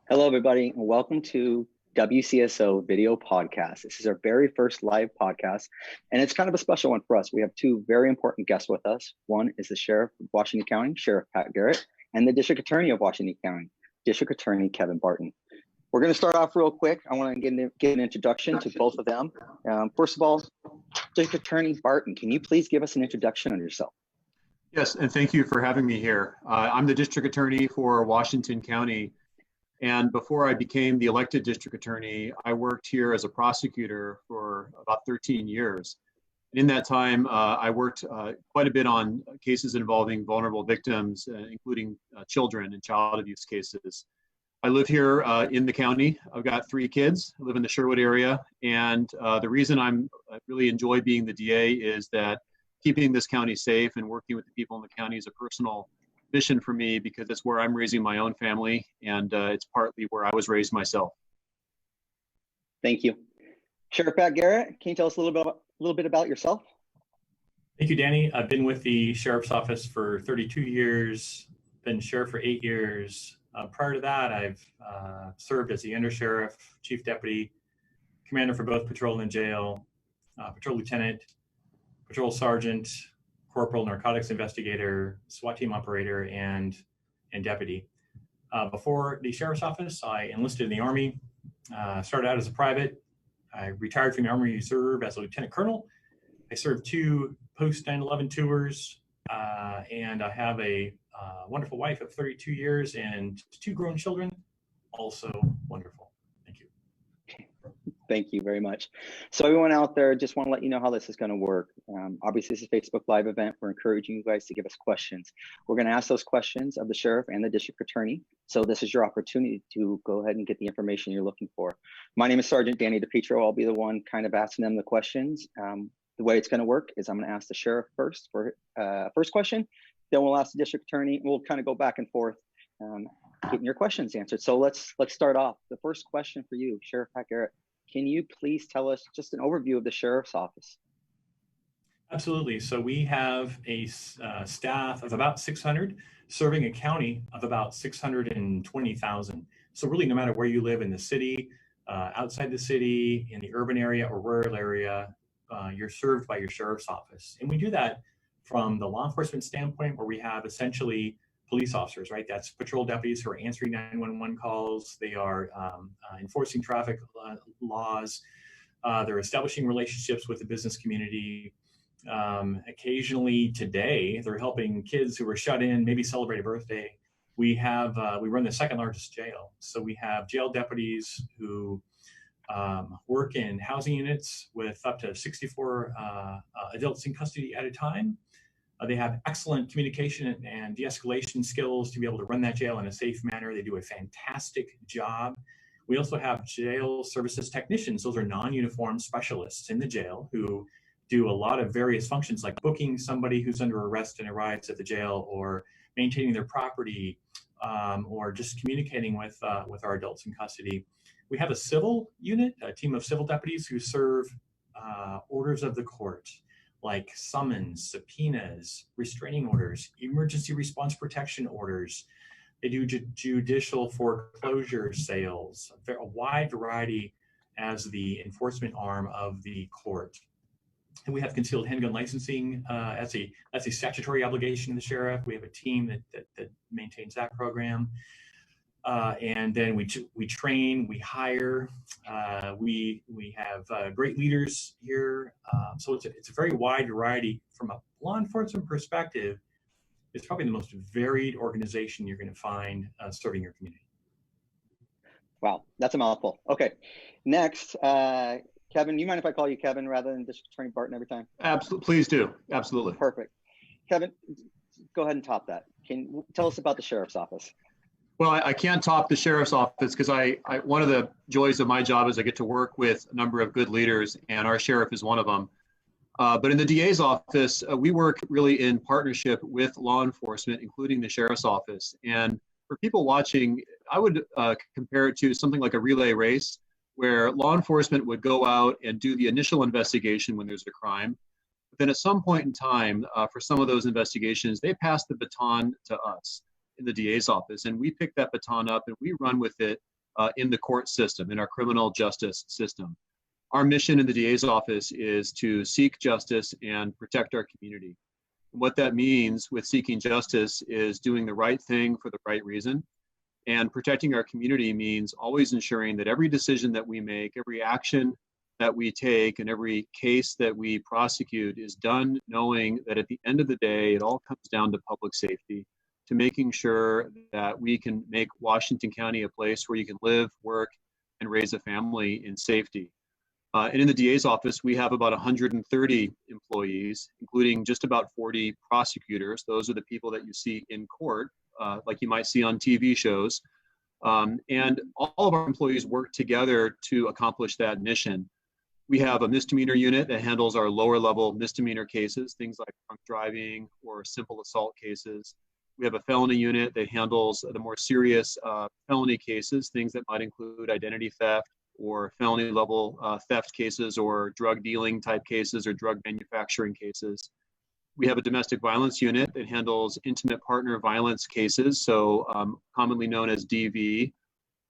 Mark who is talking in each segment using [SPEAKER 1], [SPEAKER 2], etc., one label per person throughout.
[SPEAKER 1] Hello, everybody, and welcome to WCSO Video Podcast. This is our very first live podcast, and it's kind of a special one for us. We have two very important guests with us. One is the Sheriff of Washington County, Sheriff Pat Garrett, and the District Attorney of Washington County, District Attorney Kevin Barton. We're going to start off real quick. I want to get an introduction to both of them. First of all, District Attorney Barton, can you please give us an introduction on yourself?
[SPEAKER 2] Yes, and thank you for having me here. I'm the District Attorney for Washington County. And before I became the elected district attorney, I worked here as a prosecutor for about 13 years. In that time, I worked quite a bit on cases involving vulnerable victims, including children and child abuse cases. I live here in the county. I've got 3 kids. I live in the Sherwood area. And the reason I really enjoy being the DA is that keeping this county safe and working with the people in the county is a personal mission for me, because it's where I'm raising my own family, and it's partly where I was raised myself.
[SPEAKER 1] Thank you. Sheriff Pat Garrett, can you tell us a little bit about yourself?
[SPEAKER 3] Thank you, Danny. I've been with the Sheriff's Office for 32 years, been Sheriff for 8 years. Prior to that, I've served as the Undersheriff, Chief Deputy, Commander for both Patrol and Jail, Patrol Lieutenant, Patrol Sergeant, Corporal, Narcotics Investigator, SWAT Team Operator, and Deputy. Before the Sheriff's Office, I enlisted in the Army, started out as a private. I retired from the Army Reserve as a Lieutenant Colonel. I served 2 post 9/11 tours, and I have a wonderful wife of 32 years and 2 grown children, also wonderful. Thank you.
[SPEAKER 1] Thank you very much. So everyone out there, just want to let you know how this is going to work. Obviously, this is a Facebook Live event. We're encouraging you guys to give us questions. We're going to ask those questions of the Sheriff and the District Attorney. So this is your opportunity to go ahead and get the information you're looking for. My name is Sergeant Danny DePietro. I'll be the one kind of asking them the questions. The way it's going to work is I'm going to ask the Sheriff first for first question. Then we'll ask the District Attorney. We'll kind of go back and forth getting your questions answered. So let's start off. The first question for you, Sheriff Pat Garrett. Can you please tell us just an overview of the Sheriff's Office?
[SPEAKER 3] Absolutely. So we have a staff of about 600, serving a county of about 620,000. So really, no matter where you live in the city, outside the city, in the urban area or rural area, you're served by your Sheriff's Office. And we do that from the law enforcement standpoint, where we have essentially police officers, right? That's patrol deputies who are answering 911 calls. They are enforcing traffic laws. They're establishing relationships with the business community. Occasionally today, they're helping kids who are shut in, maybe celebrate a birthday. We run the 2nd largest jail. So we have jail deputies who work in housing units with up to 64 adults in custody at a time. They have excellent communication and de-escalation skills to be able to run that jail in a safe manner. They do a fantastic job. We also have jail services technicians. Those are non-uniformed specialists in the jail who do a lot of various functions, like booking somebody who's under arrest and arrives at the jail, or maintaining their property, or just communicating with our adults in custody. We have a civil unit, a team of civil deputies who serve orders of the court, like summons, subpoenas, restraining orders, emergency response protection orders. They do judicial foreclosure sales, a wide variety as the enforcement arm of the court. And we have concealed handgun licensing as a statutory obligation of the sheriff. We have a team that maintains that program. And then we train, we hire, we have great leaders here. So it's a very wide variety. From a law enforcement perspective, it's probably the most varied organization you're going to find serving your community.
[SPEAKER 1] Wow, that's a mouthful. Okay, next, Kevin, you mind if I call you Kevin rather than District Attorney Barton every time?
[SPEAKER 2] Absolutely, please do. Absolutely.
[SPEAKER 1] Perfect. Kevin, go ahead and top that. Can you tell us about the Sheriff's Office?
[SPEAKER 2] Well, I can't top the sheriff's office because one of the joys of my job is I get to work with a number of good leaders, and our sheriff is one of them. But in the DA's office, we work really in partnership with law enforcement, including the sheriff's office. And for people watching, I would compare it to something like a relay race, where law enforcement would go out and do the initial investigation when there's a crime. But then at some point in time, for some of those investigations, they pass the baton to us in the DA's office, and we pick that baton up and we run with it in the court system, in our criminal justice system. Our mission in the DA's office is to seek justice and protect our community. And what that means with seeking justice is doing the right thing for the right reason. And protecting our community means always ensuring that every decision that we make, every action that we take, and every case that we prosecute is done knowing that at the end of the day, it all comes down to public safety, to making sure that we can make Washington County a place where you can live, work, and raise a family in safety. And in the DA's office, we have about 130 employees, including just about 40 prosecutors. Those are the people that you see in court, like you might see on TV shows. And all of our employees work together to accomplish that mission. We have a misdemeanor unit that handles our lower level misdemeanor cases, things like drunk driving or simple assault cases. We have a felony unit that handles the more serious felony cases, things that might include identity theft or felony level theft cases or drug dealing type cases or drug manufacturing cases. We have a domestic violence unit that handles intimate partner violence cases, so commonly known as DV. We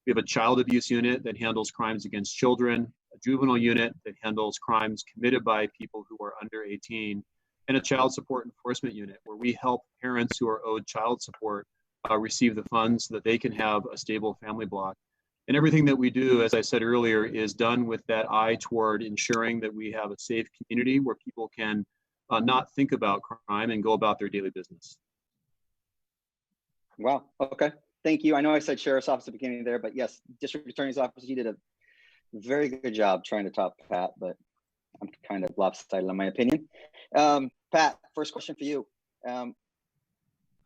[SPEAKER 2] have a child abuse unit that handles crimes against children, a juvenile unit that handles crimes committed by people who are under 18, and a child support enforcement unit where we help parents who are owed child support receive the funds so that they can have a stable family block. And everything that we do, as I said earlier, is done with that eye toward ensuring that we have a safe community where people can not think about crime and go about their daily business.
[SPEAKER 1] Wow, okay, thank you. I know I said sheriff's office at the beginning there, but yes, district attorney's office, you did a very good job trying to top Pat, but I'm kind of lopsided on my opinion. Pat, first question for you.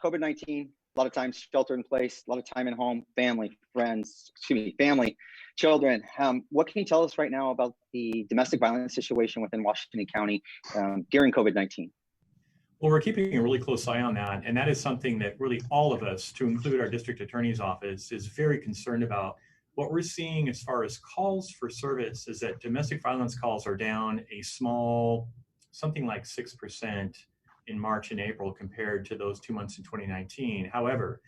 [SPEAKER 1] COVID-19, a lot of times shelter in place, a lot of time in home, family, friends, family, children. What can you tell us right now about the domestic violence situation within Washington County during COVID-19?
[SPEAKER 3] Well, we're keeping a really close eye on that. And that is something that really all of us, to include our district attorney's office, is very concerned about. What we're seeing as far as calls for service is that domestic violence calls are down a small, something like 6% in March and April compared to those 2 months in 2019. However,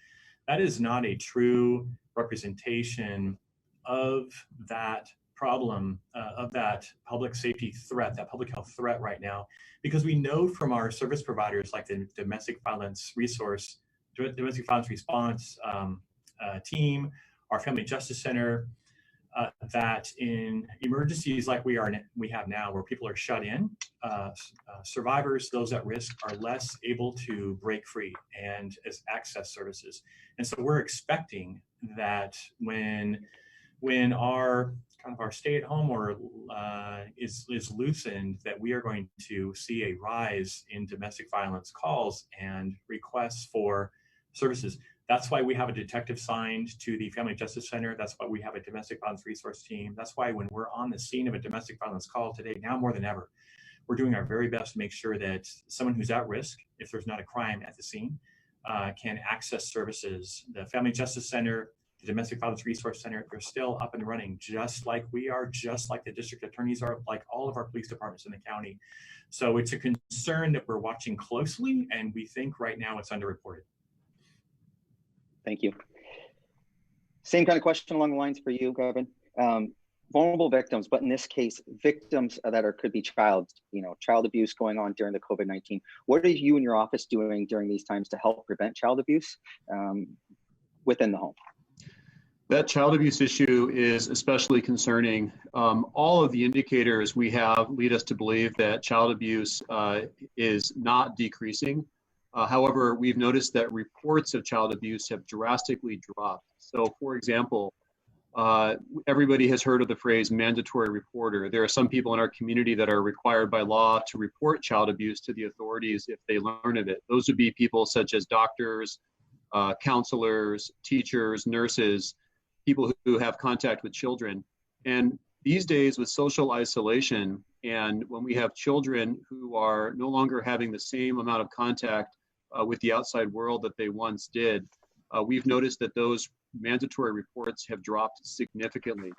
[SPEAKER 3] that is not a true representation of that problem, of that public safety threat, that public health threat right now, because we know from our service providers like the domestic violence response team, our Family Justice Center, that in emergencies like we have now, where people are shut in, survivors, those at risk, are less able to break free and access services. And so we're expecting that when our stay-at-home order is loosened, that we are going to see a rise in domestic violence calls and requests for services. That's why we have a detective signed to the Family Justice Center. That's why we have a domestic violence resource team. That's why when we're on the scene of a domestic violence call today, now more than ever, we're doing our very best to make sure that someone who's at risk, if there's not a crime at the scene, can access services. The Family Justice Center, the Domestic Violence Resource Center, they're still up and running, just like we are, just like the district attorneys are, like all of our police departments in the county. So it's a concern that we're watching closely, and we think right now it's underreported.
[SPEAKER 1] Thank you. Same kind of question along the lines for you, Gavin. Vulnerable victims, but in this case, victims that could be child abuse going on during the COVID-19. What are you and your office doing during these times to help prevent child abuse within the home?
[SPEAKER 2] That child abuse issue is especially concerning. All of the indicators we have lead us to believe that child abuse is not decreasing. However, we've noticed that reports of child abuse have drastically dropped. So, for example, everybody has heard of the phrase mandatory reporter. There are some people in our community that are required by law to report child abuse to the authorities if they learn of it. Those would be people such as doctors, counselors, teachers, nurses, people who have contact with children. And these days with social isolation, and when we have children who are no longer having the same amount of contact with the outside world that they once did, we've noticed that those mandatory reports have dropped significantly.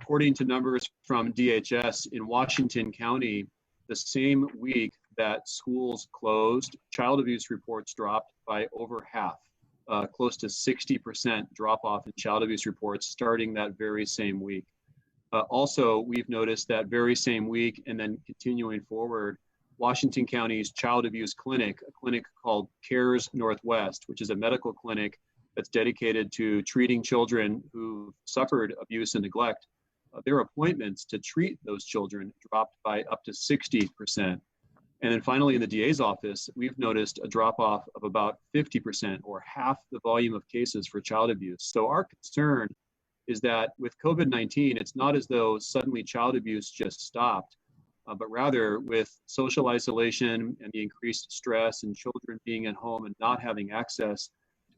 [SPEAKER 2] According to numbers from DHS in Washington County, the same week that schools closed, child abuse reports dropped by over half, close to 60% drop off in child abuse reports starting that very same week. Also, we've noticed that very same week and then continuing forward, Washington County's child abuse clinic, a clinic called CARES Northwest, which is a medical clinic that's dedicated to treating children who suffered abuse and neglect, their appointments to treat those children dropped by up to 60%. And then finally, in the DA's office, we've noticed a drop off of about 50% or half the volume of cases for child abuse. So our concern is that with COVID-19, it's not as though suddenly child abuse just stopped, but rather with social isolation and the increased stress and children being at home and not having access to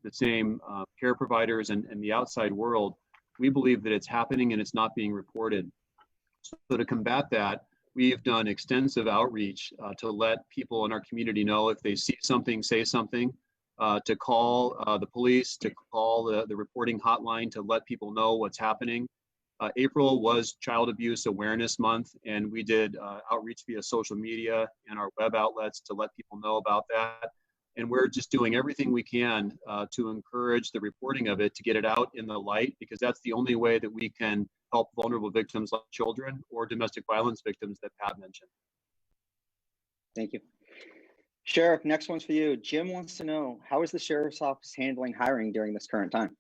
[SPEAKER 2] the same care providers and the outside world, we believe that it's happening and it's not being reported. So to combat that, we've done extensive outreach to let people in our community know if they see something, say something, to call the police, to call the reporting hotline, to let people know what's happening. April was Child Abuse Awareness Month, and we did outreach via social media and our web outlets to let people know about that. And we're just doing everything we can to encourage the reporting of it, to get it out in the light, because that's the only way that we can help vulnerable victims like children or domestic violence victims that Pat mentioned.
[SPEAKER 1] Thank you. Sheriff, next one's for you. Jim wants to know, how is the Sheriff's Office handling hiring during this current time?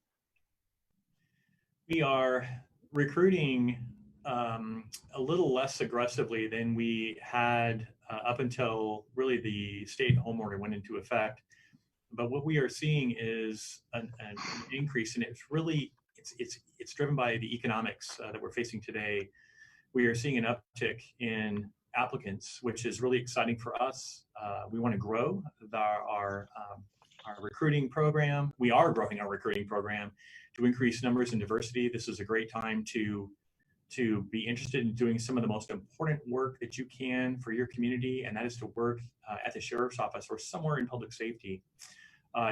[SPEAKER 3] We are recruiting a little less aggressively than we had up until really the stay-at-home order went into effect. But what we are seeing is an increase, and it's driven by the economics that we're facing today. We are seeing an uptick in applicants, which is really exciting for us. We want to grow our recruiting program. We are growing our recruiting program to increase numbers and diversity. This is a great time to be interested in doing some of the most important work that you can for your community, and that is to work at the Sheriff's Office or somewhere in public safety.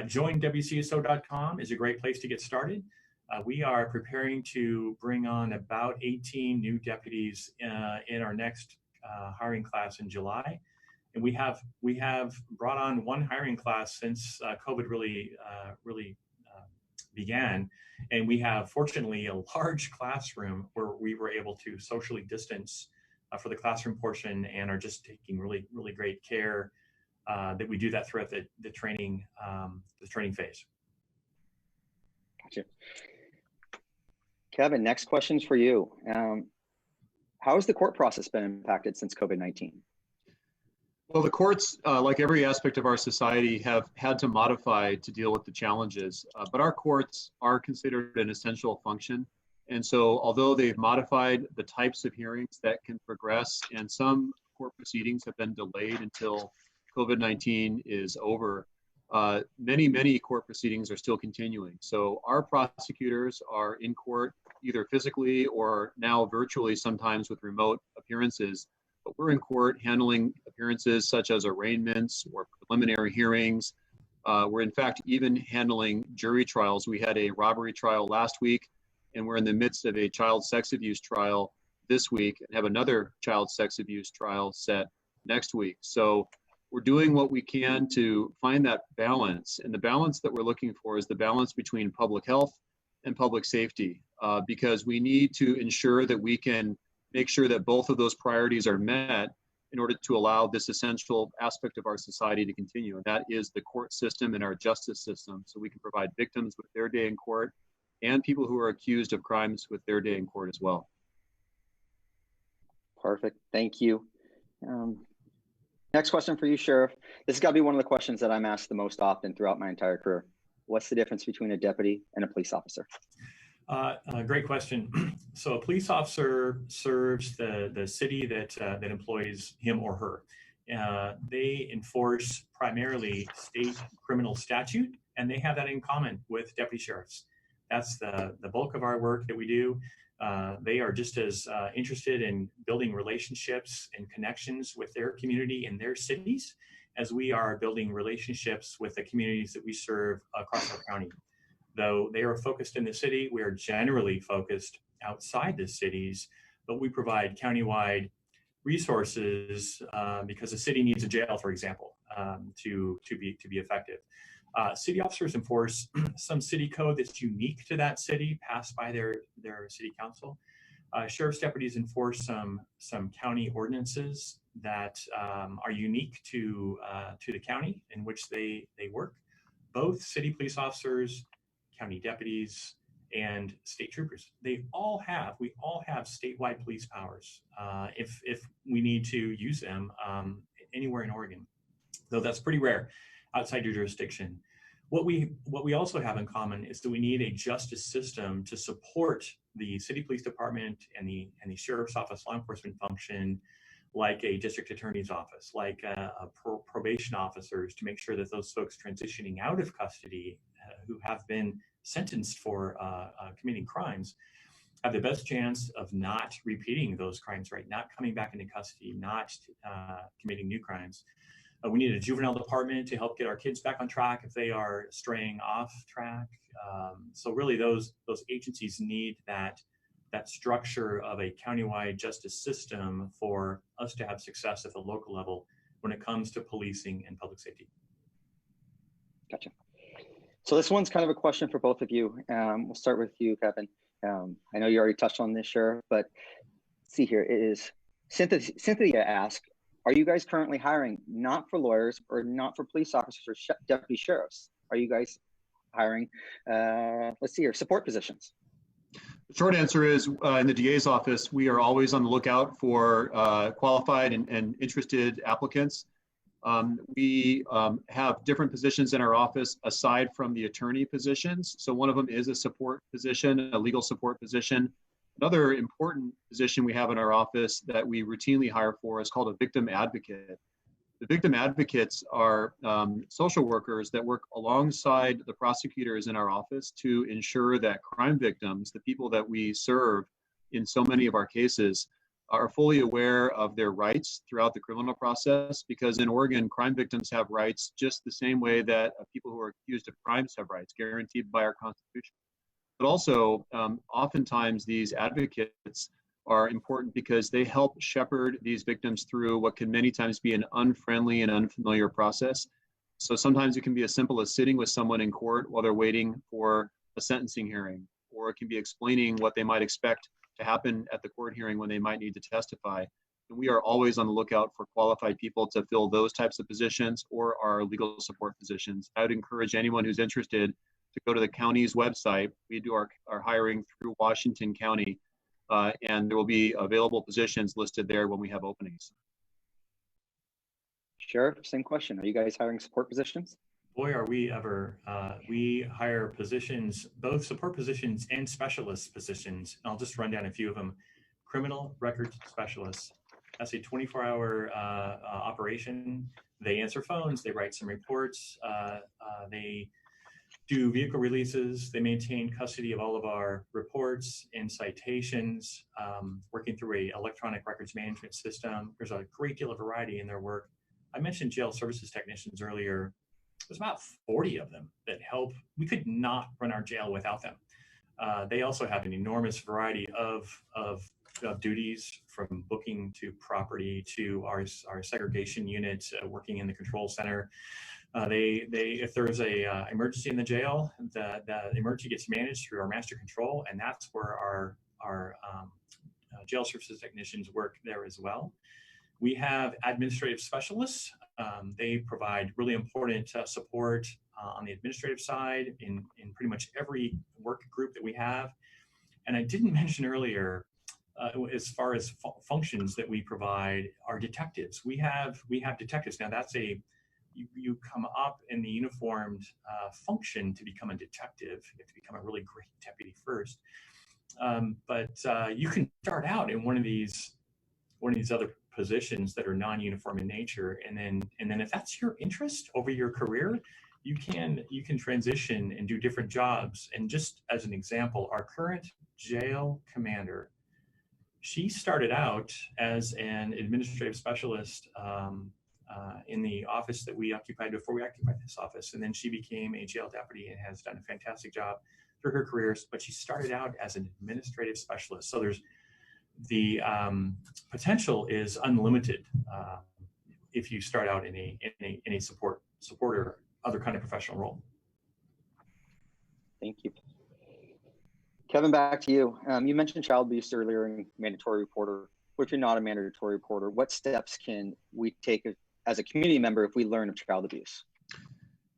[SPEAKER 3] Join WCSO.com is a great place to get started. We are preparing to bring on about 18 new deputies in our next hiring class in July. And we have brought on one hiring class since COVID really began. And we have, fortunately, a large classroom where we were able to socially distance for the classroom portion, and are just taking really, really great care that we do that throughout the training phase.
[SPEAKER 1] Gotcha. Kevin, next question's for you. How has the court process been impacted since COVID-19?
[SPEAKER 2] Well, the courts, like every aspect of our society, have had to modify to deal with the challenges, but our courts are considered an essential function. And so although they've modified the types of hearings that can progress, and some court proceedings have been delayed until COVID-19 is over, many court proceedings are still continuing. So our prosecutors are in court either physically or now virtually, sometimes with remote appearances. But we're in court handling appearances such as arraignments or preliminary hearings. We're in fact even handling jury trials. We had a robbery trial last week, and we're in the midst of a child sex abuse trial this week, and have another child sex abuse trial set next week. So we're doing what we can to find that balance. And the balance that we're looking for is the balance between public health and public safety, because we need to ensure that we can make sure that both of those priorities are met in order to allow this essential aspect of our society to continue. And that is the court system and our justice system, so we can provide victims with their day in court and people who are accused of crimes with their day in court as well.
[SPEAKER 1] Perfect, thank you. Next question for you, Sheriff. This has got to be one of the questions that I'm asked the most often throughout my entire career. What's the difference between a deputy and a police officer?
[SPEAKER 3] Great question. So a police officer serves the city that employs him or her. They enforce primarily state criminal statute and they have that in common with deputy sheriffs. That's the bulk of our work that we do. They are just as interested in building relationships and connections with their community and their cities as we are building relationships with the communities that we serve across our county. Though they are focused in the city, we are generally focused outside the cities, but we provide countywide resources because the city needs a jail, for example, to be effective. City officers enforce some city code that's unique to that city, passed by their city council. Sheriff's deputies enforce some county ordinances that are unique to the county in which they work. Both city police officers, county deputies, and state troopers, we all have statewide police powers if we need to use them anywhere in Oregon, though that's pretty rare outside your jurisdiction. What we also have in common is that we need a justice system to support the city police department and the sheriff's office law enforcement function, like a district attorney's office, like probation officers, to make sure that those folks transitioning out of custody who have been sentenced for committing crimes have the best chance of not repeating those crimes, right? Not coming back into custody, not committing new crimes. We need a juvenile department to help get our kids back on track if they are straying off track. So really those agencies need that structure of a countywide justice system for us to have success at the local level when it comes to policing and public safety.
[SPEAKER 1] Gotcha. So this one's kind of a question for both of you. We'll start with you, Kevin. I know you already touched on this, Sheriff, but see here, it is Cynthia asked, are you guys currently hiring not for lawyers or not for police officers or deputy sheriffs? Are you guys hiring, let's see here, support positions?
[SPEAKER 2] The short answer is in the DA's office, we are always on the lookout for qualified and interested applicants. We have different positions in our office aside from the attorney positions. So one of them is a support position, a legal support position. Another important position we have in our office that we routinely hire for is called a victim advocate. The victim advocates are social workers that work alongside the prosecutors in our office to ensure that crime victims, the people that we serve in so many of our cases, are fully aware of their rights throughout the criminal process, because in Oregon, crime victims have rights just the same way that people who are accused of crimes have rights guaranteed by our Constitution. But also, oftentimes these advocates are important because they help shepherd these victims through what can many times be an unfriendly and unfamiliar process. So sometimes it can be as simple as sitting with someone in court while they're waiting for a sentencing hearing, or it can be explaining what they might expect to happen at the court hearing when they might need to testify. And we are always on the lookout for qualified people to fill those types of positions or our legal support positions. I would encourage anyone who's interested to go to the county's website. We do our hiring through Washington County, and there will be available positions listed there when we have openings.
[SPEAKER 1] Sheriff, same question. Are you guys hiring support positions?
[SPEAKER 3] Boy, are we ever. We hire positions, both support positions and specialist positions. And I'll just run down a few of them. Criminal records specialists. That's a 24-hour operation. They answer phones, they write some reports, they do vehicle releases, they maintain custody of all of our reports and citations, working through an electronic records management system. There's a great deal of variety in their work. I mentioned jail services technicians earlier. There's about 40 of them that help. We could not run our jail without them. They also have an enormous variety of duties, from booking to property to our segregation unit, working in the control center. If there's a emergency in the jail, the emergency gets managed through our master control, and that's where our jail services technicians work there as well. We have administrative specialists. They provide really important support on the administrative side in pretty much every work group that we have. And I didn't mention earlier, as far as functions that we provide, are detectives. We have detectives. Now that's you come up in the uniformed function to become a detective. You have to become a really great deputy first. But you can start out in one of these other positions that are non-uniform in nature, and then if that's your interest over your career, you can transition and do different jobs. And just as an example, our current jail commander, she started out as an administrative specialist in the office that we occupied before we occupied this office. And then she became a jail deputy and has done a fantastic job through her career. But she started out as an administrative specialist. So there's the potential is unlimited if you start out in a support or other kind of professional role.
[SPEAKER 1] Thank you. Kevin, back to you. You mentioned child abuse earlier and mandatory reporter. If you're not a mandatory reporter, what steps can we take as a community member if we learn of child abuse?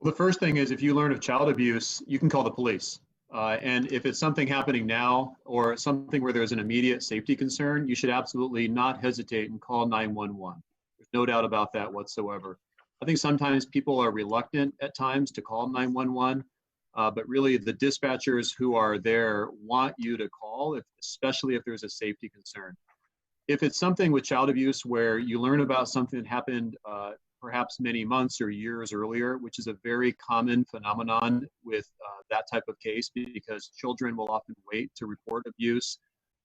[SPEAKER 2] Well, the first thing is if you learn of child abuse, you can call the police. And if it's something happening now or something where there's an immediate safety concern, you should absolutely not hesitate and call 911. There's no doubt about that whatsoever. I think sometimes people are reluctant at times to call 911, but really the dispatchers who are there want you to call, especially if there's a safety concern. If it's something with child abuse where you learn about something that happened perhaps many months or years earlier, which is a very common phenomenon with that type of case, because children will often wait to report abuse.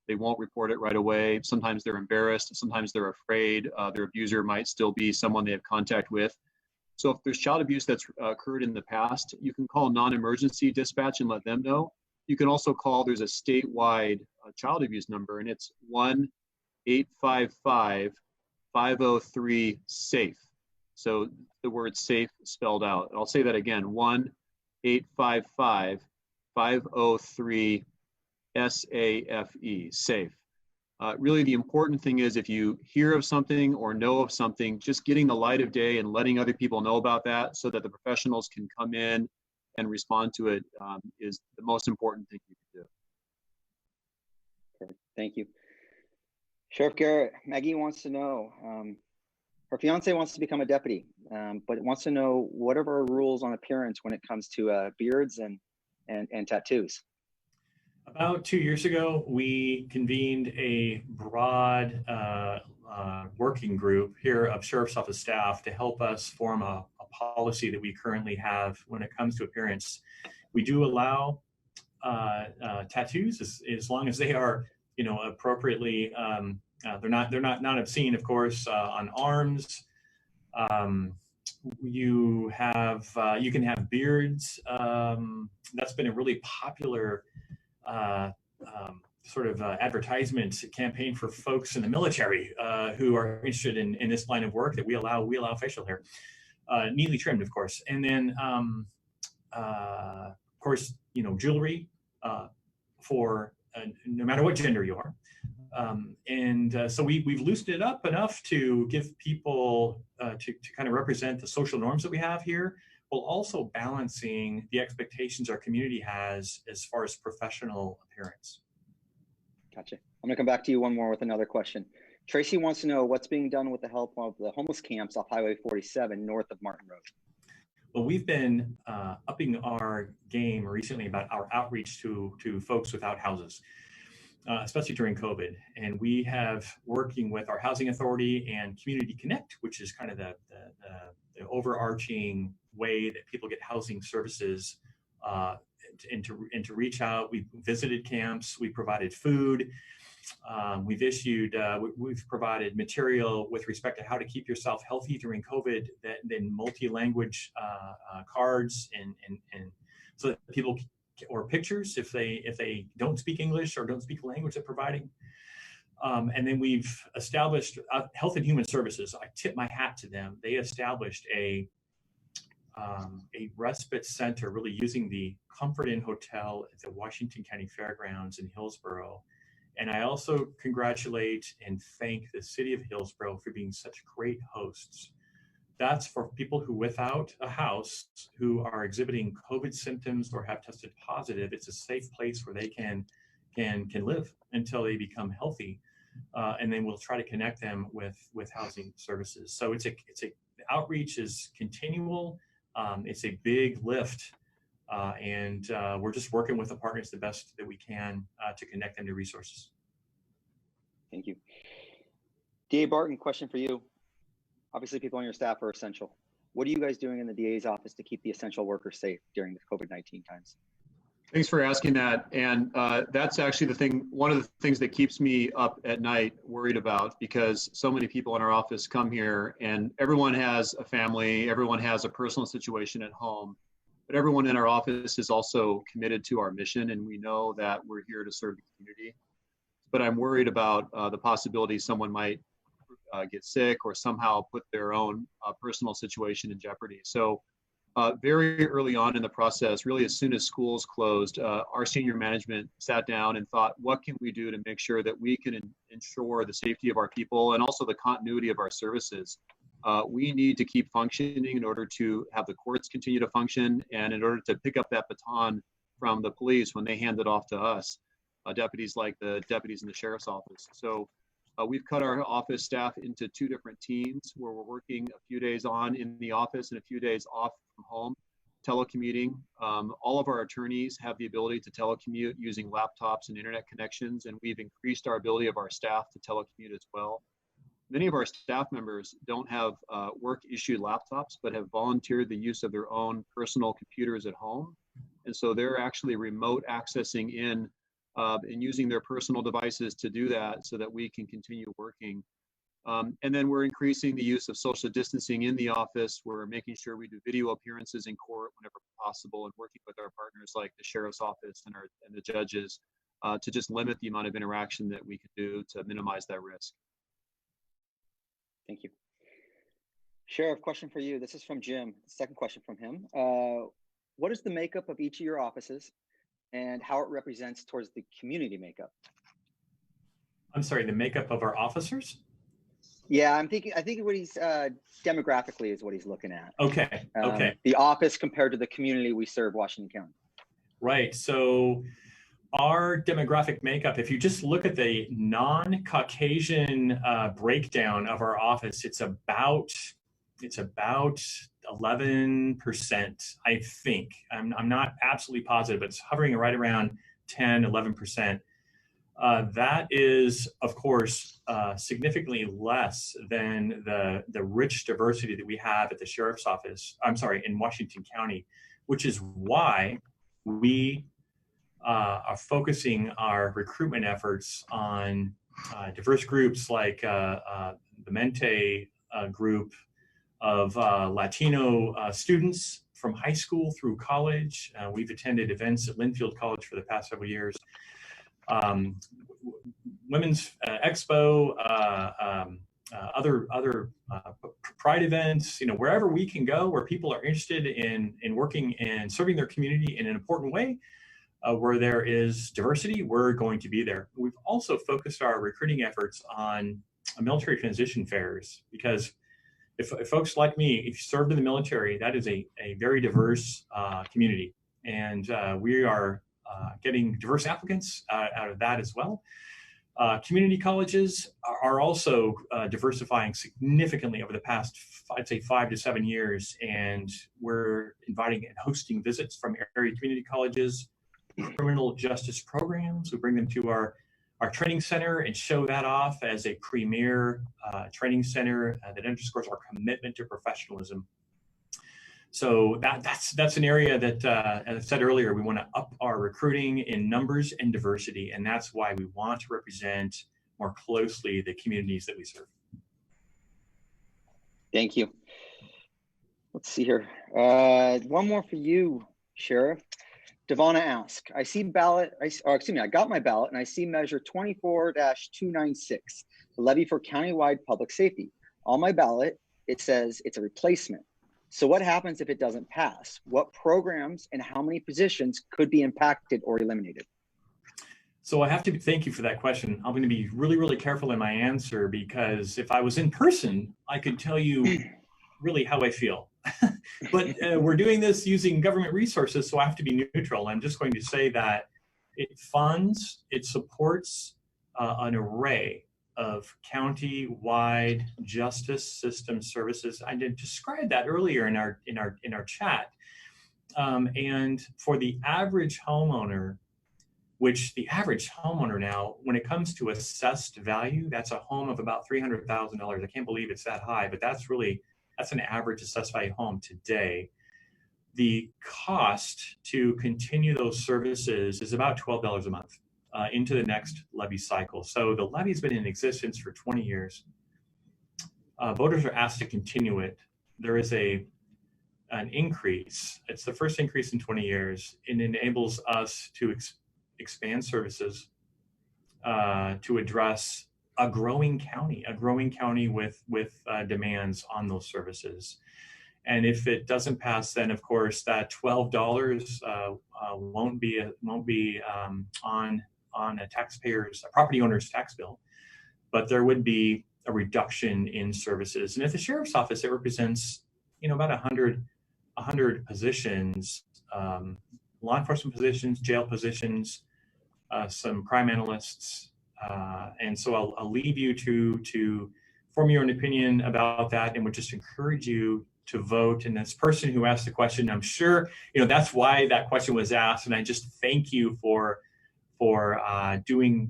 [SPEAKER 2] They won't report it right away. Sometimes they're embarrassed. Sometimes they're afraid their abuser might still be someone they have contact with. So if there's child abuse that's occurred in the past, you can call non-emergency dispatch and let them know. You can also call, there's a statewide child abuse number, and it's 1-855-503-SAFE. So the word SAFE spelled out. I'll say that again, 1-855-503-SAFE, SAFE. Really the important thing is if you hear of something or know of something, just getting the light of day and letting other people know about that so that the professionals can come in and respond to it is the most important thing you can do.
[SPEAKER 1] Perfect. Thank you. Sheriff Garrett, Maggie wants to know, her fiance wants to become a deputy, but wants to know what are our rules on appearance when it comes to beards and tattoos?
[SPEAKER 3] About 2 years ago, we convened a broad working group here of Sheriff's Office staff to help us form a policy that we currently have when it comes to appearance. We do allow tattoos as long as they are, appropriately. They're not obscene, of course, on arms. You can have beards. That's been a really popular sort of advertisement campaign for folks in the military who are interested in this line of work, that we allow facial hair, neatly trimmed, of course. And then, of course, jewelry for no matter what gender you are. So we've loosened it up enough to give people to kind of represent the social norms that we have here, while also balancing the expectations our community has as far as professional appearance.
[SPEAKER 1] Gotcha. I'm gonna come back to you one more with another question. Tracy wants to know what's being done with the help of the homeless camps off Highway 47 north of Martin Road.
[SPEAKER 3] Well, we've been upping our game recently about our outreach to folks without houses, especially during COVID. And we have working with our housing authority and Community Connect, which is kind of the overarching way that people get housing services, and to reach out. We've visited camps, we provided food, we've provided material with respect to how to keep yourself healthy during COVID, then multi-language cards and so that people, or pictures if they don't speak English or don't speak the language they're providing. And then we've established Health and Human Services. I tip my hat to them. They established a respite center, really using the Comfort Inn Hotel at the Washington County Fairgrounds in Hillsborough. And I also congratulate and thank the city of Hillsborough for being such great hosts. That's for people who without a house, who are exhibiting COVID symptoms or have tested positive. It's a safe place where they can live until they become healthy. And then we'll try to connect them with housing services. So the outreach is continual. It's a big lift, and we're just working with the partners the best that we can to connect them to resources.
[SPEAKER 1] Thank you. DA Barton, question for you. Obviously, people on your staff are essential. What are you guys doing in the DA's office to keep the essential workers safe during the COVID-19 times?
[SPEAKER 2] Thanks for asking that. And that's actually one of the things that keeps me up at night worried about, because so many people in our office come here and everyone has a family, everyone has a personal situation at home, but everyone in our office is also committed to our mission, and we know that we're here to serve the community. But I'm worried about the possibility someone might get sick or somehow put their own personal situation in jeopardy. So very early on in the process, really as soon as schools closed, our senior management sat down and thought, what can we do to make sure that we can ensure the safety of our people and also the continuity of our services? We need to keep functioning in order to have the courts continue to function and in order to pick up that baton from the police when they hand it off to us, deputies like the deputies in the sheriff's office. So we've cut our office staff into 2 different teams where we're working a few days on in the office and a few days off from home, telecommuting. All of our attorneys have the ability to telecommute using laptops and internet connections, and we've increased our ability of our staff to telecommute as well. Many of our staff members don't have work-issued laptops, but have volunteered the use of their own personal computers at home. And so they're actually remote accessing in and using their personal devices to do that so that we can continue working. And then we're increasing the use of social distancing in the office. We're making sure we do video appearances in court whenever possible, and working with our partners like the sheriff's office and the judges to just limit the amount of interaction that we can do to minimize that risk.
[SPEAKER 1] Thank you. Sheriff, question for you. This is from Jim. Second question from him. What is the makeup of each of your offices and how it represents towards the community makeup?
[SPEAKER 3] I'm sorry, the makeup of our officers?
[SPEAKER 1] Yeah, I think what he's demographically is what he's looking at.
[SPEAKER 3] Okay, okay.
[SPEAKER 1] The office compared to the community we serve, Washington County.
[SPEAKER 3] Right, so our demographic makeup, if you just look at the non-Caucasian breakdown of our office, it's about 11%, I think. I'm not absolutely positive, but it's hovering right around 10, 11%. That is, of course, significantly less than the rich diversity that we have at the sheriff's office, in Washington County, which is why we are focusing our recruitment efforts on diverse groups like the Mente group of Latino students from high school through college. We've attended events at Linfield College for the past several years. Women's Expo, other pride events, wherever we can go, where people are interested in working and serving their community in an important way, where there is diversity, we're going to be there. We've also focused our recruiting efforts on military transition fairs, because if folks like me, if you served in the military, that is a very diverse community. And we are getting diverse applicants out of that as well. Community colleges are also diversifying significantly over the past, I'd say, 5 to 7 years. And we're inviting and hosting visits from area community colleges, criminal justice programs. We bring them to our training center and show that off as a premier training center that underscores our commitment to professionalism. So that's an area that, as I said earlier, we want to up our recruiting in numbers and diversity, and that's why we want to represent more closely the communities that we serve.
[SPEAKER 1] Thank you. Let's see here. One more for you, Sheriff. Devonna asked, I got my ballot and I see measure 24-296, the levy for countywide public safety. On my ballot, it says it's a replacement. So what happens if it doesn't pass? What programs and how many positions could be impacted or eliminated?
[SPEAKER 3] So I have to thank you for that question. I'm going to be really, really careful in my answer, because if I was in person, I could tell you really how I feel. But we're doing this using government resources, so I have to be neutral. I'm just going to say that it supports an array of county-wide justice system services. I did describe that earlier in our chat. And for the average homeowner, which the average homeowner now, when it comes to assessed value, that's a home of about $300,000. I can't believe it's that high, but that's That's an average assessed value home today. The cost to continue those services is about $12 a month into the next levy cycle. So the levy's been in existence for 20 years. Voters are asked to continue it. There is an increase. It's the first increase in 20 years. It enables us to expand services to address a growing county with demands on those services. And if it doesn't pass, then of course that $12 won't be on a property owner's tax bill, but there would be a reduction in services. And at the sheriff's office, it represents about 100 positions, law enforcement positions, jail positions, some crime analysts, and so I'll leave you to form your own opinion about that, and would just encourage you to vote. And this person who asked the question, I'm sure that's why that question was asked, and I just thank you for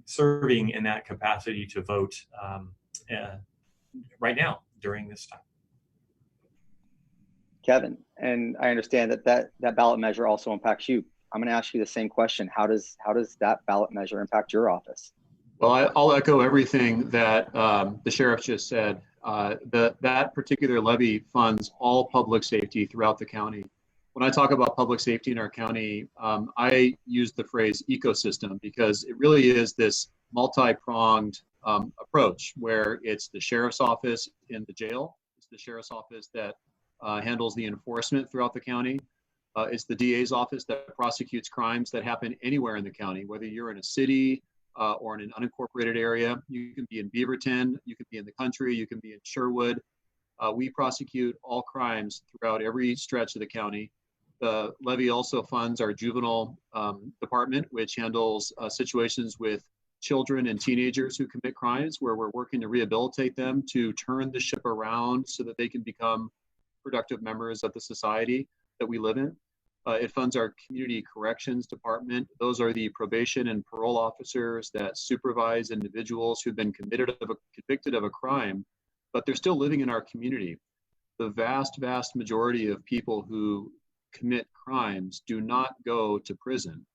[SPEAKER 3] serving in that capacity to vote right now during this time.
[SPEAKER 1] Kevin, and I understand that ballot measure also impacts you. I'm going to ask you the same question. How does that ballot measure impact your office?
[SPEAKER 2] Well, I'll echo everything that the sheriff just said. That particular levy funds all public safety throughout the county. When I talk about public safety in our county, I use the phrase ecosystem because it really is this multi-pronged approach where it's the sheriff's office in the jail, it's the sheriff's office that handles the enforcement throughout the county. It's the DA's office that prosecutes crimes that happen anywhere in the county, whether you're in a city or in an unincorporated area. You can be in Beaverton, you can be in the country, you can be in Sherwood. We prosecute all crimes throughout every stretch of the county. The levy also funds our juvenile department, which handles situations with children and teenagers who commit crimes, where we're working to rehabilitate them to turn the ship around so that they can become productive members of the society that we live in. It funds our community corrections department. Those are the probation and parole officers that supervise individuals who've been convicted of a crime, but they're still living in our community. The vast majority of people who commit crimes do not go to prison.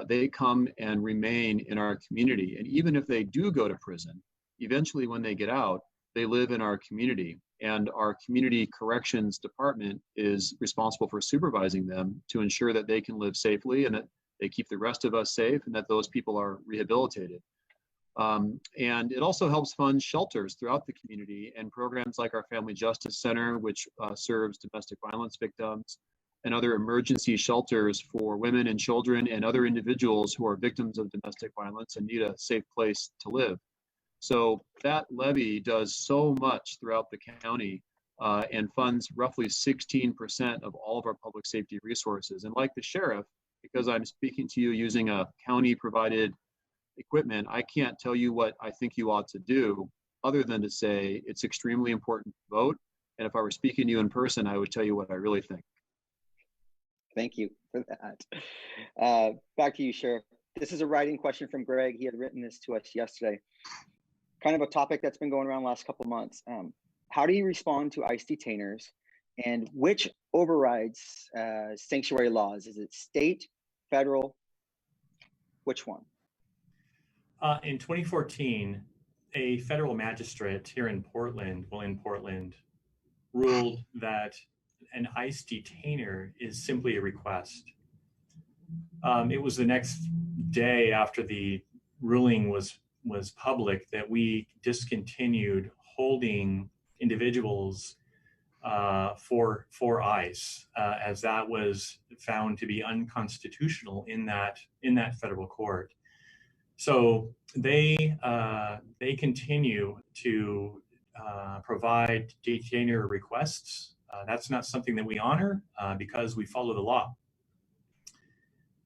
[SPEAKER 2] They come and remain in our community. And even if they do go to prison, eventually when they get out, they live in our community. And our community corrections department is responsible for supervising them to ensure that they can live safely and that they keep the rest of us safe and that those people are rehabilitated. And it also helps fund shelters throughout the community and programs like our Family Justice Center, which serves domestic violence victims, and other emergency shelters for women and children and other individuals who are victims of domestic violence and need a safe place to live. So that levy does so much throughout the county and funds roughly 16% of all of our public safety resources. And like the sheriff, because I'm speaking to you using a county provided equipment, I can't tell you what I think you ought to do other than to say it's extremely important to vote. And if I were speaking to you in person, I would tell you what I really think.
[SPEAKER 1] Thank you for that. Back to you, Sheriff. This is a writing question from Greg. He had written this to us yesterday. Kind of a topic that's been going around the last couple of months. How do you respond to ICE detainers, and which overrides sanctuary laws? Is it state, federal? Which one?
[SPEAKER 3] In 2014, a federal magistrate here in Portland, ruled that an ICE detainer is simply a request. It was the next day after the ruling was public that we discontinued holding individuals for ICE, as that was found to be unconstitutional in that federal court. So they continue to provide detainer requests. That's not something that we honor because we follow the law.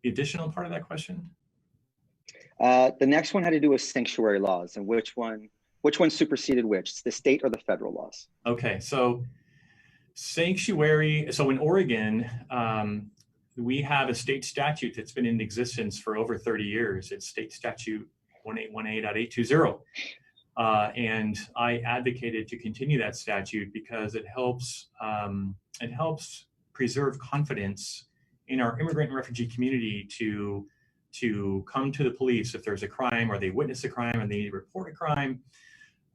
[SPEAKER 3] The additional part of that question?
[SPEAKER 1] The next one had to do with sanctuary laws, and which one superseded which, the state or the federal laws? Okay, so
[SPEAKER 3] sanctuary. So in Oregon, we have a state statute that's been in existence for over 30 years. It's State Statute 1818.820. And I advocated to continue that statute because it helps preserve confidence in our immigrant and refugee community to come to the police if there's a crime or they witness a crime and they need to report a crime.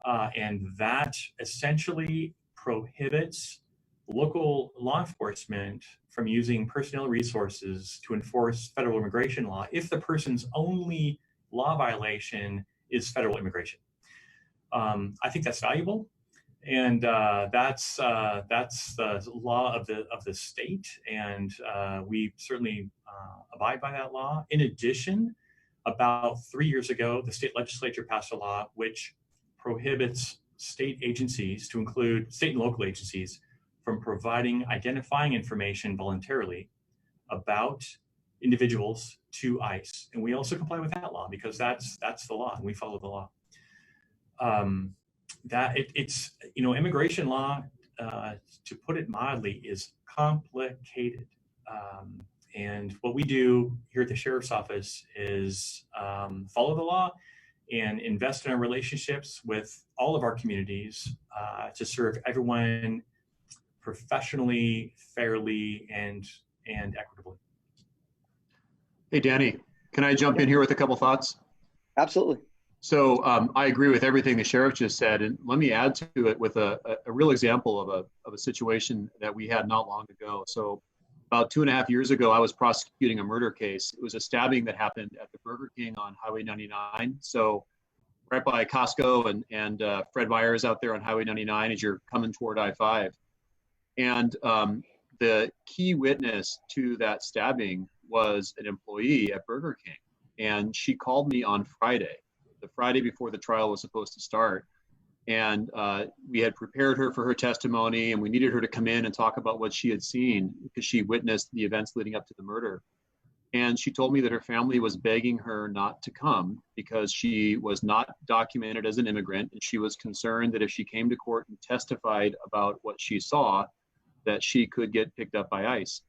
[SPEAKER 3] And that essentially prohibits local law enforcement from using personnel resources to enforce federal immigration law if the person's only law violation is federal immigration. I think that's valuable, and that's the law of the state, and we certainly abide by that law. In addition, about 3 years ago, the state legislature passed a law which prohibits state agencies, to include state and local agencies, from providing identifying information voluntarily about individuals to ICE. And we also comply with that law because that's the law, and we follow the law. It's immigration law, to put it mildly, is complicated. And what we do here at the Sheriff's Office is follow the law and invest in our relationships with all of our communities to serve everyone professionally, fairly, and equitably.
[SPEAKER 2] Hey, Danny, can I jump in here with a couple thoughts?
[SPEAKER 1] Absolutely.
[SPEAKER 2] So I agree with everything the sheriff just said, and let me add to it with a real example of a situation that we had not long ago. So about 2.5 years ago, I was prosecuting a murder case. It was a stabbing that happened at the Burger King on Highway 99. So right by Costco and Fred Meyer's out there on Highway 99 as you're coming toward I-5. And the key witness to that stabbing was an employee at Burger King. And she called me on Friday, the Friday before the trial was supposed to start. And we had prepared her for her testimony, and we needed her to come in and talk about what she had seen because she witnessed the events leading up to the murder. And she told me that her family was begging her not to come because she was not documented as an immigrant. And she was concerned that if she came to court and testified about what she saw, that she could get picked up by ICE.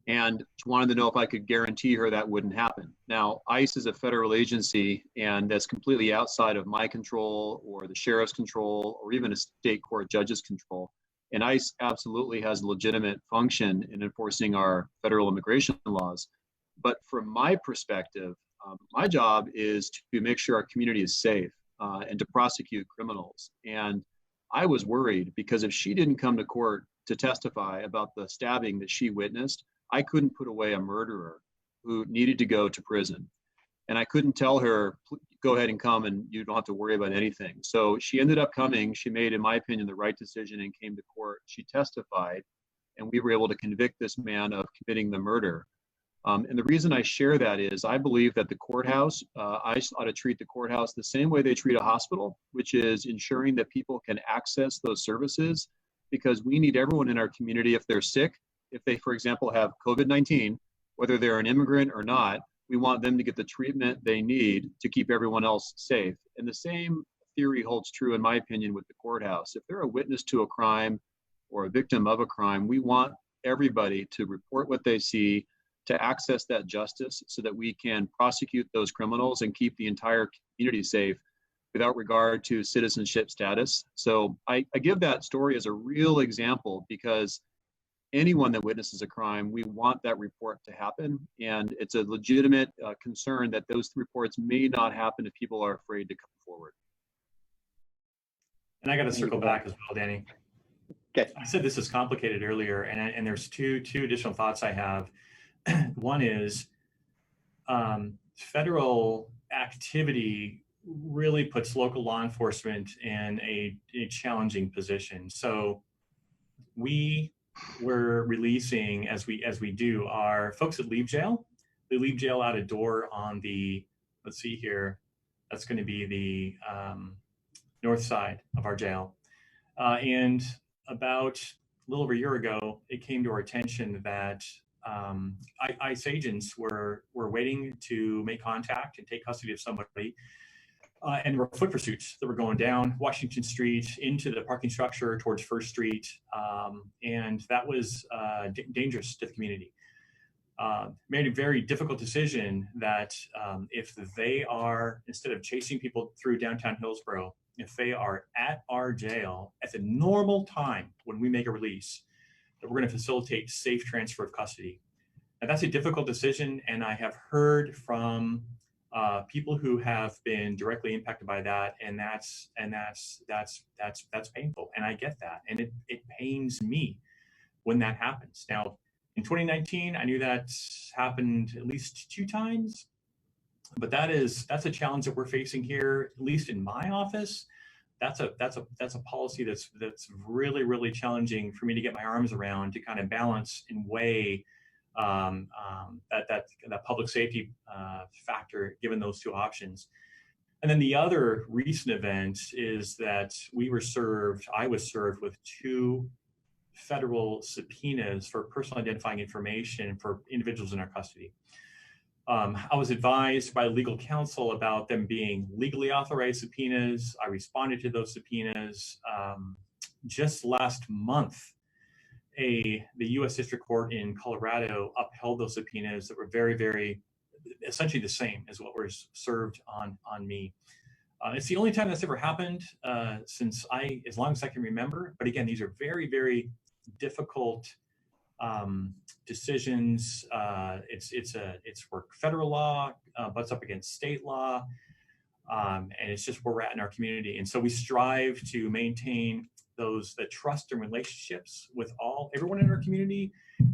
[SPEAKER 2] And she wanted to know if I could guarantee her that wouldn't happen. Now, ICE is a federal agency, and that's completely outside of my control or the sheriff's control or even a state court judge's control. And ICE absolutely has a legitimate function in enforcing our federal immigration laws. But from my perspective, my job is to make sure our community is safe and to prosecute criminals. And I was worried because if she didn't come to court to testify about the stabbing that she witnessed, I couldn't put away a murderer who needed to go to prison. And I couldn't tell her, go ahead and come and you don't have to worry about anything. So she ended up coming. She made, in my opinion, the right decision and came to court. She testified, and we were able to convict this man of committing the murder. And the reason I share that is I believe that the courthouse, ICE ought to treat the courthouse the same way they treat a hospital, which is ensuring that people can access those services, because we need everyone in our community, if they're sick, if they, for example, have COVID-19, whether they're an immigrant or not, we want them to get the treatment they need to keep everyone else safe. And the same theory holds true, in my opinion, with the courthouse. If they're a witness to a crime or a victim of a crime, we want everybody to report what they see, to access that justice so that we can prosecute those criminals and keep the entire community safe without regard to citizenship status. So I give that story as a real example because anyone that witnesses a crime, we want that report to happen. And it's a legitimate concern that those reports may not happen if people are afraid to come forward.
[SPEAKER 3] And I got to circle back as well, Danny.
[SPEAKER 1] Okay.
[SPEAKER 3] I said this is complicated earlier, and there's two additional thoughts I have. One is federal activity really puts local law enforcement in a challenging position. So we were releasing, as we do, our folks that leave jail. They leave jail out a door on the, let's see here, that's going to be the north side of our jail. And about a little over a year ago, it came to our attention that ICE agents were waiting to make contact and take custody of somebody. And there were foot pursuits that were going down Washington Street into the parking structure towards First Street. And that was dangerous to the community. made a very difficult decision that if they are, instead of chasing people through downtown Hillsborough, if they are at our jail at the normal time when we make a release, that we're going to facilitate safe transfer of custody. And that's a difficult decision, and I have heard from people who have been directly impacted by that, and that's painful, and I get that, and it pains me when that happens. Now, in 2019, I knew that happened at least 2 times, but that's a challenge that we're facing here, at least in my office. That's a policy that's really challenging for me to get my arms around, to kind of balance and weigh that public safety factor, given those 2 options. And then the other recent event is that I was served with 2 federal subpoenas for personal identifying information for individuals in our custody. I was advised by legal counsel about them being legally authorized subpoenas. I responded to those subpoenas. Just last month, the U.S. District Court in Colorado upheld those subpoenas that were very essentially the same as what was served on me. It's the only time that's ever happened since as long as I can remember. But again, these are very difficult decisions. It's where federal law butts up against state law, and it's just where we're at in our community. And so we strive to maintain the trust and relationships with everyone in our community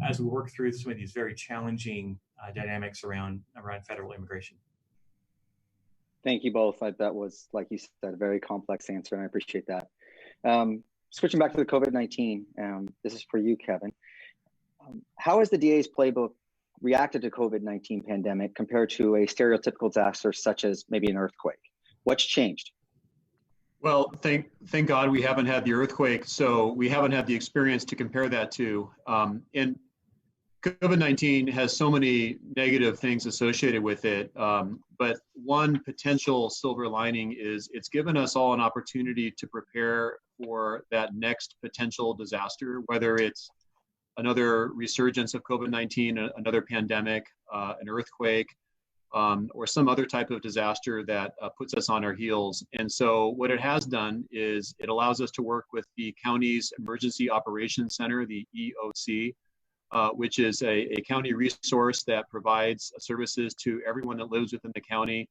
[SPEAKER 3] as we work through some of these very challenging dynamics around federal immigration.
[SPEAKER 1] Thank you both. That was, like you said, a very complex answer, and I appreciate that. Switching back to the COVID-19, this is for you, Kevin. How has the DA's playbook reacted to COVID-19 pandemic compared to a stereotypical disaster such as maybe an earthquake? What's changed?
[SPEAKER 2] Well, thank God we haven't had the earthquake, so we haven't had the experience to compare that to. And COVID-19 has so many negative things associated with it, but one potential silver lining is it's given us all an opportunity to prepare for that next potential disaster, whether it's another resurgence of COVID-19, another pandemic, an earthquake, or some other type of disaster that puts us on our heels. And so what it has done is it allows us to work with the county's Emergency Operations Center, the EOC, which is a county resource that provides services to everyone that lives within the county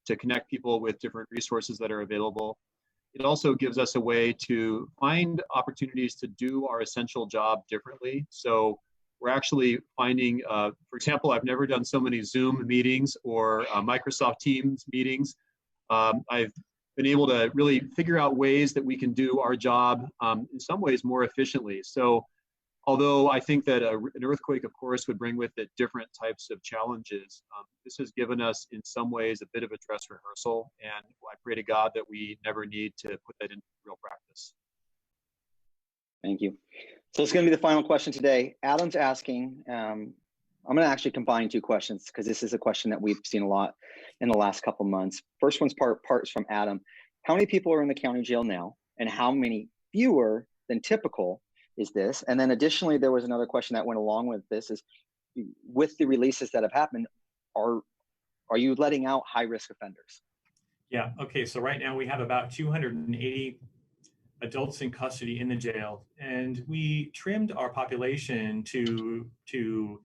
[SPEAKER 2] to connect people with different resources that are available. It also gives us a way to find opportunities to do our essential job differently. So we're actually finding, for example, I've never done so many Zoom meetings or Microsoft Teams meetings. I've been able to really figure out ways that we can do our job in some ways more efficiently. So although I think that an earthquake, of course, would bring with it different types of challenges, this has given us in some ways a bit of a dress rehearsal, and I pray to God that we never need to put that into real practice.
[SPEAKER 1] Thank you. So it's going to be the final question today. Adam's asking, I'm going to actually combine 2 questions because this is a question that we've seen a lot in the last couple of months. First one's parts from Adam. How many people are in the county jail now, and how many fewer than typical is this? And then additionally, there was another question that went along with this is, with the releases that have happened, are you letting out high-risk offenders?
[SPEAKER 3] Yeah, okay, so right now we have about 280 adults in custody in the jail, and we trimmed our population to do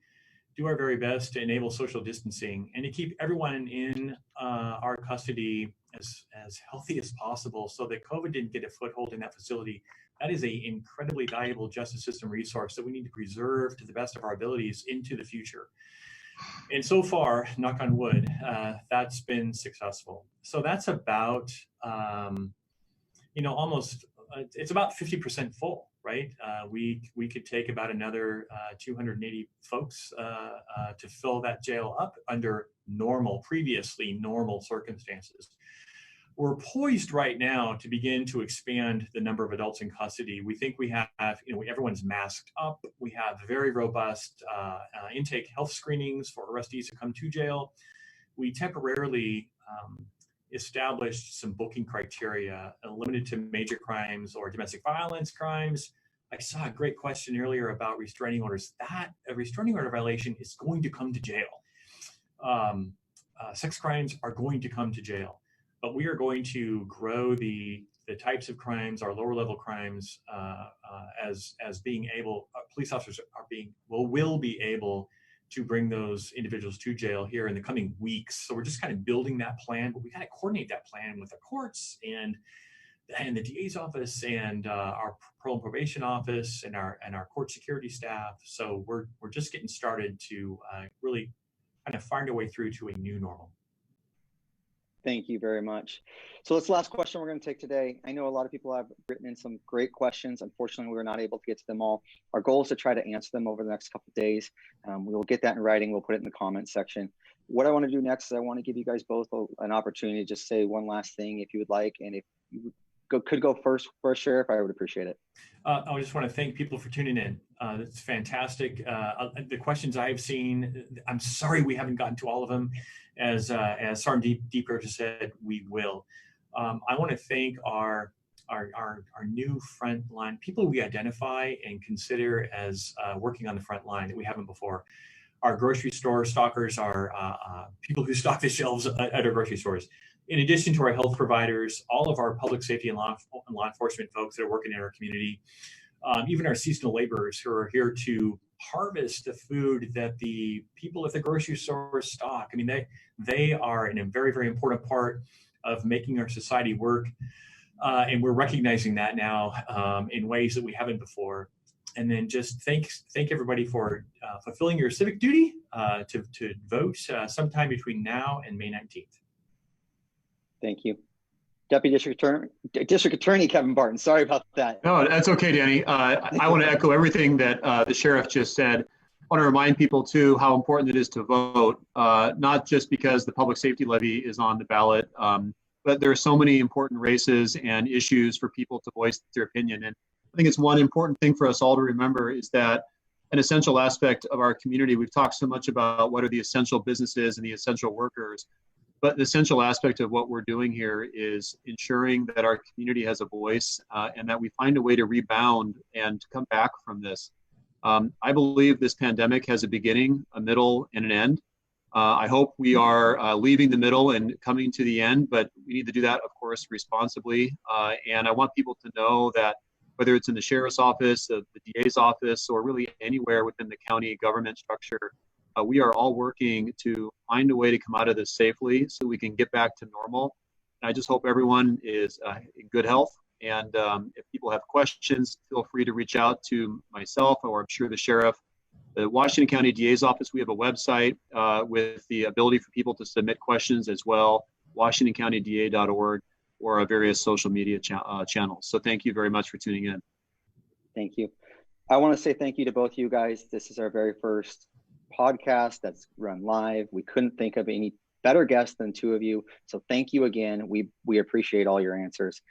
[SPEAKER 3] our very best to enable social distancing and to keep everyone in our custody as healthy as possible so that COVID didn't get a foothold in that facility. That is an incredibly valuable justice system resource that we need to preserve to the best of our abilities into the future. And so far, knock on wood, that's been successful. So that's about, almost, it's about 50% full, right? We could take about another 280 folks to fill that jail up under previously normal circumstances. We're poised right now to begin to expand the number of adults in custody. We think we have, everyone's masked up. We have very robust intake health screenings for arrestees who come to jail. We temporarily established some booking criteria limited to major crimes or domestic violence crimes, I saw a great question earlier about restraining orders. That a restraining order violation is going to come to jail. Sex crimes are going to come to jail, but we are going to grow the types of crimes, our lower level crimes, as being able, police officers will be able to bring those individuals to jail here in the coming weeks. So we're just kind of building that plan, but we got to coordinate that plan with the courts and the DA's office and our parole and probation office and our court security staff. So we're just getting started to really kind of find a way through to a new normal.
[SPEAKER 1] Thank you very much. So that's the last question we're going to take today. I know a lot of people have written in some great questions. Unfortunately, we were not able to get to them all. Our goal is to try to answer them over the next couple of days. We will get that in writing. We'll put it in the comment section. What I want to do next is I want to give you guys both an opportunity to just say one last thing if you would like. And if you could go first, Sheriff, I would appreciate it.
[SPEAKER 3] I just want to thank people for tuning in. It's fantastic. The questions I've seen, I'm sorry we haven't gotten to all of them. As Sergeant Deeper just said, we will. I want to thank our new front line, people we identify and consider as working on the front line that we haven't before. Our grocery store stockers are people who stock the shelves at our grocery stores. In addition to our health providers, all of our public safety and law enforcement folks that are working in our community, even our seasonal laborers who are here to harvest the food that the people at the grocery store stock. I mean, they are a very, very important part of making our society work. And we're recognizing that now in ways that we haven't before. And then just thank everybody for fulfilling your civic duty to vote sometime between now and May 19th.
[SPEAKER 1] Thank you. Deputy District Attorney Kevin Barton, sorry about that.
[SPEAKER 2] No, that's okay, Danny. I want to echo everything that the sheriff just said. I want to remind people too how important it is to vote, not just because the public safety levy is on the ballot, but there are so many important races and issues for people to voice their opinion. And I think it's one important thing for us all to remember is that an essential aspect of our community, we've talked so much about what are the essential businesses and the essential workers. But the essential aspect of what we're doing here is ensuring that our community has a voice and that we find a way to rebound and come back from this. I believe this pandemic has a beginning, a middle, and an end. I hope we are leaving the middle and coming to the end, but we need to do that, of course, responsibly. And I want people to know that whether it's in the sheriff's office, the DA's office, or really anywhere within the county government structure, we are all working to find a way to come out of this safely so we can get back to normal. And I just hope everyone is in good health. And if people have questions, feel free to reach out to myself or I'm sure the sheriff. The Washington County DA's office, we have a website with the ability for people to submit questions as well, washingtoncountyda.org, or our various social media channels. So thank you very much for tuning in.
[SPEAKER 1] Thank you. I want to say thank you to both you guys. This is our very first podcast that's run live. We couldn't think of any better guests than two of you. So thank you again. We appreciate all your answers.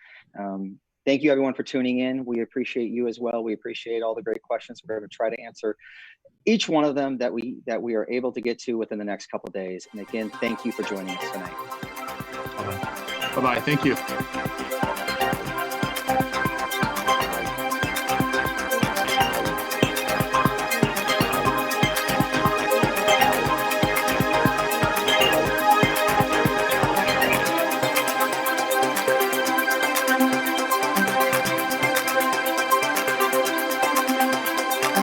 [SPEAKER 1] Thank you everyone for tuning in. We appreciate you as well. We appreciate all the great questions. We're going to try to answer each one of them that we are able to get to within the next couple of days. And again, thank you for joining us tonight.
[SPEAKER 2] Bye-bye. Thank you.